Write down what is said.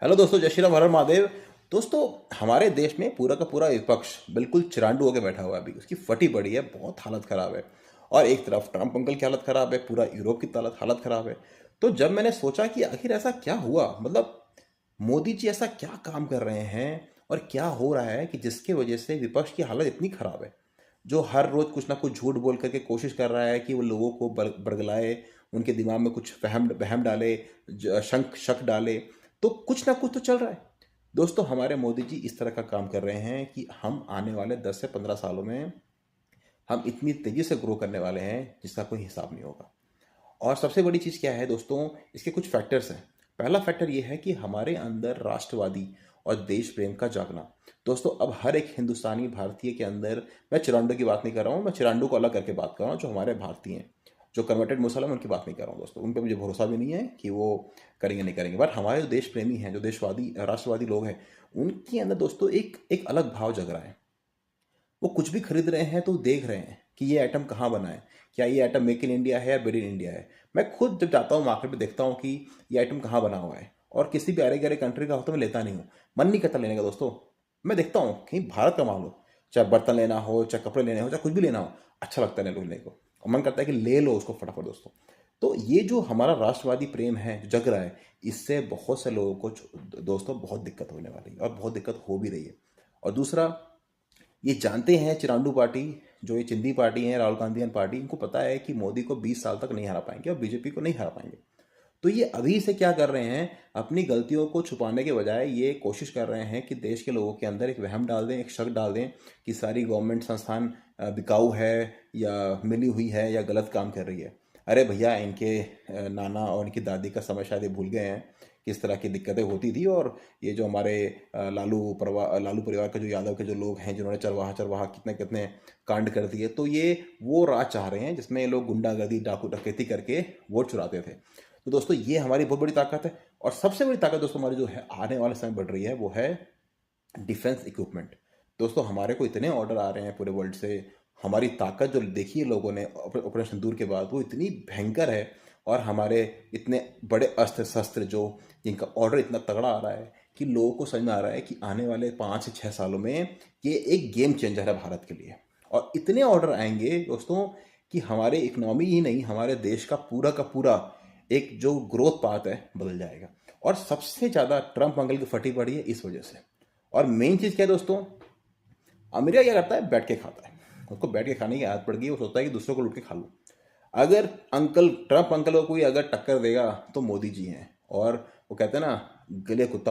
Hello दोस्तों, जय श्री राम, हर हर महादेव। दोस्तों, हमारे देश में पूरा का पूरा विपक्ष बिल्कुल चिरांडू होकर बैठा हुआ है। अभी उसकी फटी पड़ी है, बहुत हालत खराब है। और एक तरफ ट्रम्प अंकल की हालत खराब है, पूरा यूरोप की हालत हालत खराब है। तो जब मैंने सोचा कि आखिर ऐसा क्या हुआ, मतलब मोदी जी ऐसा क्या काम कर रहे हैं और क्या हो रहा है कि जिसके वजह से विपक्ष की हालत इतनी खराब है, जो हर रोज कुछ ना कुछ झूठ बोल करके कोशिश कर रहा है कि वो लोगों को बरगलाए, उनके दिमाग में कुछ वहम वहम डाले, शंख शक डाले। तो कुछ ना कुछ तो चल रहा है। दोस्तों, हमारे मोदी जी इस तरह का काम कर रहे हैं कि हम आने वाले 10 से 15 सालों में हम इतनी तेजी से ग्रो करने वाले हैं जिसका कोई हिसाब नहीं होगा। और सबसे बड़ी चीज़ क्या है दोस्तों, इसके कुछ फैक्टर्स हैं। पहला फैक्टर ये है कि हमारे अंदर राष्ट्रवादी और देश प्रेम का जागना। दोस्तों, अब हर एक हिंदुस्तानी भारतीय के अंदर, मैं चिरांडो की बात नहीं कर रहा हूँ, मैं चिरांडो को अलग करके बात कर रहा हूँ, जो हमारे भारतीय हैं, जो कन्वर्टेड मुसलमान, उनकी बात नहीं कर रहा हूँ दोस्तों। उन पर मुझे भरोसा भी नहीं है कि वो करेंगे नहीं करेंगे। बट हमारे जो देश प्रेमी हैं, जो देशवादी राष्ट्रवादी लोग हैं, उनके अंदर दोस्तों एक एक अलग भाव जग रहा है। वो कुछ भी खरीद रहे हैं तो देख रहे हैं कि ये आइटम कहाँ बना है, क्या ये आइटम मेक इन इंडिया है या मेड इन इंडिया है। मैं खुद जब जाता हूँ मार्केट में देखता हूँ कि ये आइटम कहाँ बना हुआ है, और किसी भी अरे गरे कंट्री का हो तो मैं लेता नहीं हूँ। मन नहीं करता लेने का दोस्तों। मैं देखता हूँ कहीं भारत का माल हो, चाहे बर्तन लेना हो, चाहे कपड़े लेने हो, चाहे कुछ भी लेना हो, अच्छा लगता है लेने को, और मन करता है कि ले लो उसको फटाफट दोस्तों। तो ये जो हमारा राष्ट्रवादी प्रेम है जो जग रहा है, इससे बहुत से लोगों को दोस्तों बहुत दिक्कत होने वाली है, और बहुत दिक्कत हो भी रही है। और दूसरा, ये जानते हैं चिरांडू पार्टी, जो ये चिंदी पार्टी है, राहुल गांधीयन पार्टी, इनको पता है कि मोदी को 20 साल तक नहीं हरा पाएंगे और बीजेपी को नहीं हरा पाएंगे। तो ये अभी से क्या कर रहे हैं, अपनी गलतियों को छुपाने के बजाय ये कोशिश कर रहे हैं कि देश के लोगों के अंदर एक वहम डाल दें, एक शक डाल दें कि सारी गवर्नमेंट संस्थान बिकाऊ है, या मिली हुई है, या गलत काम कर रही है। अरे भैया, इनके नाना और इनकी दादी का समय शायद ये भूल गए हैं, किस तरह की दिक्कतें होती थी। और ये जो हमारे लालू परिवार के जो यादव के जो लोग हैं, जिन्होंने चरवाहा चरवाहा कितने कितने कांड कर दिए, तो ये वो राज चाह रहे हैं जिसमें ये लोग गुंडागर्दी डाकू डकैती करके वोट चुराते थे। तो दोस्तों, ये हमारी बहुत बड़ी ताकत है। और सबसे बड़ी ताकत दोस्तों हमारी जो है आने वाले समय बढ़ रही है, वो है डिफेंस इक्विपमेंट। दोस्तों, हमारे को इतने ऑर्डर आ रहे हैं पूरे वर्ल्ड से। हमारी ताकत जो देखी है लोगों ने ऑपरेशन सिंदूर के बाद, वो इतनी भयंकर है। और हमारे इतने बड़े अस्त्र शस्त्र जो, जिनका ऑर्डर इतना तगड़ा आ रहा है कि लोगों को समझ में आ रहा है कि आने वाले 5 से 6 सालों में ये एक गेम चेंजर है भारत के लिए। और इतने ऑर्डर आएंगे दोस्तों कि हमारे इकोनॉमी ही नहीं, हमारे देश का पूरा एक जो ग्रोथ पाथ है बदल जाएगा। और सबसे ज़्यादा ट्रम्प अंकल की फटी पड़ी है इस वजह से। और मेन चीज़ क्या है दोस्तों, अमेरिका क्या करता है, बैठ के खाता है। उसको बैठ के खाने की आदत पड़ गई, वो सोचता है कि दूसरों को लूट के खा लूँ। अगर ट्रम्प अंकल को कोई अगर टक्कर देगा तो मोदी जी हैं। और वो कहते हैं ना, गले कुत्ता